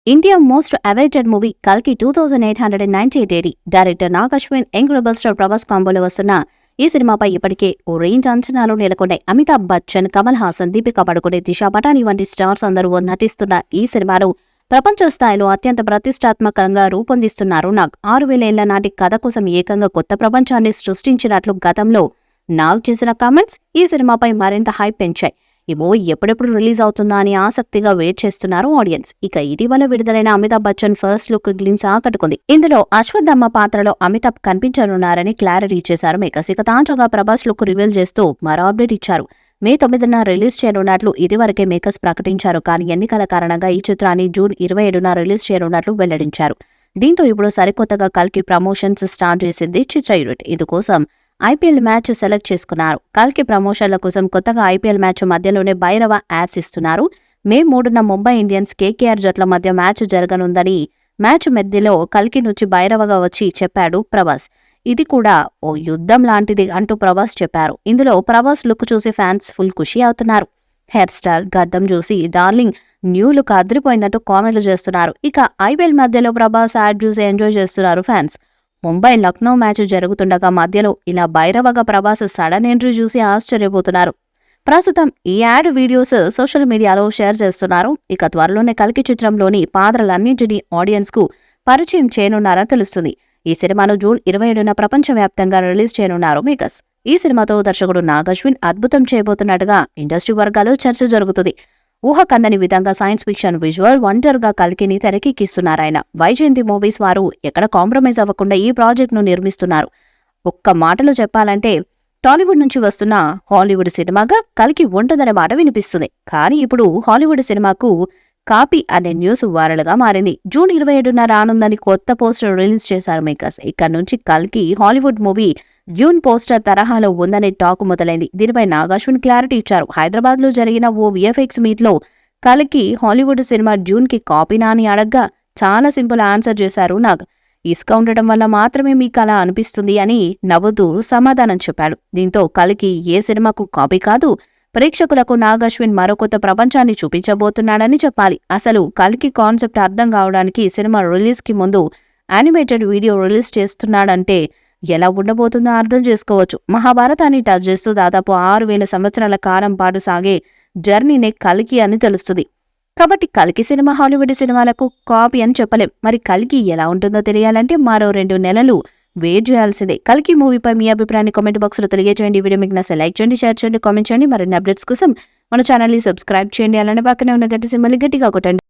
India most awaited movie Kalki 2898 director Nag Ashwin young rebel star Prabhas కాంబోలో వస్తున్న ఈ సినిమాపై ఇప్పటికే ఓ రేంజ్ అంచనాలు నెలకొన్నాయి. అమితాబ్ బచ్చన్, కమల్ హాసన్, దీపికా పడుకునే, దిశా పటాని వంటి స్టార్స్ అందరూ నటిస్తున్న ఈ సినిమాను ప్రపంచ స్థాయిలో అత్యంత ప్రతిష్టాత్మకంగా రూపొందిస్తున్నారు నాగ్. 6000 ఏళ్ల నాటి కథ కోసం ఏకంగా కొత్త ప్రపంచాన్ని సృష్టించినట్లు గతంలో నాగ్ చేసిన కామెంట్స్ ఈ సినిమాపై మరింత హైప్ పెంచాయి. ఈ మూవీ ఎప్పుడెప్పుడు రిలీజ్ అవుతుందా అని ఆసక్తిగా వెయిట్ చేస్తున్నారు ఆడియన్స్. ఇక ఇటీవల విడుదలైన Amitabh Bachchan first look glimpse ఆకట్టుకుంది. ఇందులో అశ్వత్థామ పాత్రలో అమితాబ్ కనిపించనున్నారని క్లారిటీ ఇచ్చేశారు మేకర్స్. ఇక తాజాగా ప్రభాస్ లుక్ రివీల్ చేస్తూ మరో అప్డేట్ ఇచ్చారు. మే 9న రిలీజ్ చేయనున్నట్లు ఇదివరకే మేకర్స్ ప్రకటించారు. కానీ ఎన్నికల కారణంగా ఈ చిత్రాన్ని జూన్ 27న రిలీజ్ చేయనున్నట్లు వెల్లడించారు. దీంతో ఇప్పుడు సరికొత్తగా కల్కి ప్రమోషన్స్ స్టార్ట్ చేసింది చిత్ర యూనిట్. ఇందుకోసం ఐపీఎల్ మ్యాచ్ సెలెక్ట్ చేసుకున్నారు. కల్కి ప్రమోషన్ల కోసం కొత్తగా ఐపీఎల్ మ్యాచ్ మధ్యలోనే భైరవ యాడ్స్ ఇస్తున్నారు. మే 3న ముంబై ఇండియన్స్ కేకేఆర్ జట్ల మధ్య మ్యాచ్ జరగనుందని మ్యాచ్ మధ్యలో కల్కి నుంచి భైరవగా వచ్చి చెప్పాడు ప్రభాస్. ఇది కూడా ఓ యుద్ధం లాంటిది అంటూ ప్రభాస్ చెప్పారు. ఇందులో ప్రభాస్ లుక్ చూసి ఫ్యాన్స్ ఫుల్ ఖుషి అవుతున్నారు. హెయిర్ స్టైల్, గడ్డం చూసి డార్లింగ్ న్యూ లుక్ అదిరిపోయిందంటూ కామెంట్లు చేస్తున్నారు. ఇక ఐపీఎల్ మధ్యలో ప్రభాస్ యాడ్ చూసి ఎంజాయ్ చేస్తున్నారు ఫ్యాన్స్. ముంబై లక్నో మ్యాచ్ జరుగుతుండగా మధ్యలో ఇలా భైరవగా ప్రభాస్ సడన్ ఎంట్రీ చూసి ఆశ్చర్యపోతున్నారు. ప్రస్తుతం ఈ యాడ్ వీడియోస్ సోషల్ మీడియాలో షేర్ చేస్తున్నారు. ఇక త్వరలోనే కల్కి చిత్రంలోని పాత్రలన్నింటినీ ఆడియన్స్ కు పరిచయం చేయనున్నారని తెలుస్తుంది. ఈ సినిమాను జూన్ 27న ప్రపంచవ్యాప్తంగా రిలీజ్ చేయనున్నారు మేకర్స్. ఈ సినిమాతో దర్శకుడు నాగ్ అశ్విన్ అద్భుతం చేయబోతున్నట్టుగా ఇండస్ట్రీ వర్గాల్లో చర్చ జరుగుతుంది. ఊహకందని విధంగా సైన్స్ ఫిక్షన్ విజువల్ వండర్ గా కల్కిని తెరకెక్కిస్తున్నారాయన. వైజయంతి మూవీస్ వారు ఎక్కడ కాంప్రమైజ్ అవ్వకుండా ఈ ప్రాజెక్ట్ ను నిర్మిస్తున్నారు. ఒక్క మాటలో చెప్పాలంటే టాలీవుడ్ నుంచి వస్తున్న హాలీవుడ్ సినిమాగా కల్కి ఉంటుందనే మాట వినిపిస్తుంది. కానీ ఇప్పుడు హాలీవుడ్ సినిమాకు కాపీ అనే న్యూస్ వైరల్ గా మారింది. జూన్ 27న రానుందని కొత్త పోస్టర్ రిలీజ్ చేశారు మేకర్స్. ఇక్కడ నుంచి కల్కి హాలీవుడ్ మూవీ డ్యూన్ పోస్టర్ తరహాలో ఉందనే టాక్ మొదలైంది. దీనిపై నాగ్ అశ్విన్ క్లారిటీ ఇచ్చారు. హైదరాబాద్ లో జరిగిన ఓ విఎఫ్ఎక్స్ మీట్ లో కల్కి హాలీవుడ్ సినిమా డ్యూన్ కి కాపీనా అని అడగ్గా చాలా సింపుల్ ఆన్సర్ చేశారు నాగ్. ఇసుక ఉండటం వల్ల మాత్రమే మీకు అలా అనిపిస్తుంది అని నవ్వుతూ సమాధానం చెప్పాడు. దీంతో కల్కి ఏ సినిమాకు కాపీ కాదు, ప్రేక్షకులకు నాగ్ అశ్విన్ మరో కొత్త ప్రపంచాన్ని చూపించబోతున్నాడని చెప్పాలి. అసలు కల్కి కాన్సెప్ట్ అర్థం కావడానికి సినిమా రిలీజ్ కి ముందు యానిమేటెడ్ వీడియో రిలీజ్ చేస్తున్నాడంటే ఎలా ఉండబోతుందో అర్థం చేసుకోవచ్చు. మహాభారతాన్ని టచ్ చేస్తూ దాదాపు 6000 సంవత్సరాల కాలం పాటు సాగే జర్నీనే కల్కి అని తెలుస్తుంది. కాబట్టి కల్కి సినిమా హాలీవుడ్ సినిమాలకు కాపీ అని చెప్పలేం. మరి కల్కి ఎలా ఉంటుందో తెలియాలంటే మరో 2 నెలలు వెయిట్ చేయాల్సిందే. కల్కి మూవీపై మీ అభిప్రాయాన్ని కామెంట్ బాక్స్ లో తెలియజేయండి. ఈ వీడియో మీకు నచ్చితే లైక్ చేయండి, షేర్ చేయండి, కామెంట్ చేయండి. మరిన్ని అప్డేట్స్ కోసం మన ఛానల్ ని సబ్స్క్రైబ్ చేయండి. అలానే పక్కనే ఉన్న గట్టి సింబల్ గట్టిగా కొట్టండి.